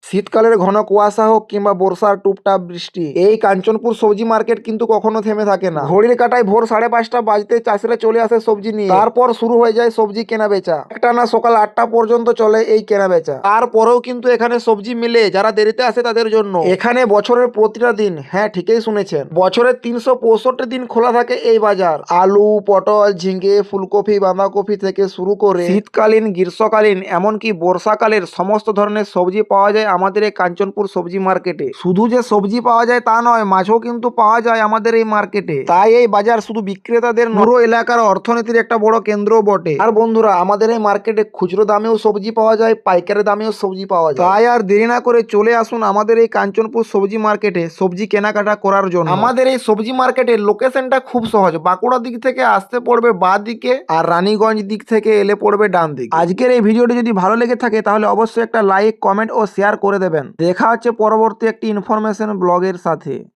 শীতকালের ঘন কুয়াশা হোক কিংবা বর্ষার টুপটাপ বৃষ্টি, এই কাঞ্চনপুর সবজি মার্কেট কিন্তু কখনো থেমে থাকে না। ঘড়ির কাঁটায় ভোর 5:30 বাজতে চাষিরা চলে আসে সবজি নিয়ে। তারপর শুরু হয়ে যায় সবজি কেনা বেচা। একটানা সকাল 8টা পর্যন্ত চলে এই কেনা বেচা। তারপরেও কিন্তু এখানে সবজি মিলে যারা দেরিতে আসে তাদের জন্য। এখানে বছরের প্রতিটা দিন, হ্যাঁ ঠিকই শুনেছেন, বছরের 365 দিন খোলা থাকে এই বাজার। আলু, পটল, ঝিঙে, ফুলকপি, বাঁধাকপি থেকে শুরু করে শীতকালীন, গ্রীষ্মকালীন, এমনকি বর্ষাকালের সমস্ত ধরনের সবজি পাওয়া যায় আমাদের এই কাঞ্চনপুর সবজি মার্কেটে। শুধু যে সবজি পাওয়া যায় তা নয়, মাছও কিন্তু পাওয়া যায় আমাদের এই মার্কেটে। তাই এই বাজার শুধু বিক্রেতাদের পুরো এলাকার অর্থনীতির একটা বড় কেন্দ্রও বটে। আর বন্ধুরা, আমাদের এই মার্কেটে খুচরো দামেও সবজি পাওয়া যায়, পাইকারি দামেও সবজি পাওয়া যায়। তাই আর দেরি না করে চলে আসুন আমাদের এই কাঞ্চনপুর সবজি মার্কেটে সবজি কেনাকাটা করার জন্য। আমাদের এই সবজি মার্কেটের লোকেশনটা খুব সহজ। বাঁকুড়া দিক থেকে আসতে পড়বে বাঁ দিকে, আর রানীগঞ্জ দিক থেকে এলে পড়বে ডান দিকে। আজকের এই ভিডিওটি যদি ভালো লেগে থাকে তাহলে অবশ্যই একটা লাইক, কমেন্ট ও শেয়ার করে দেবেন। দেখা হচ্ছে পরবর্তী একটি ইনফরমেশন ব্লগের সাথে।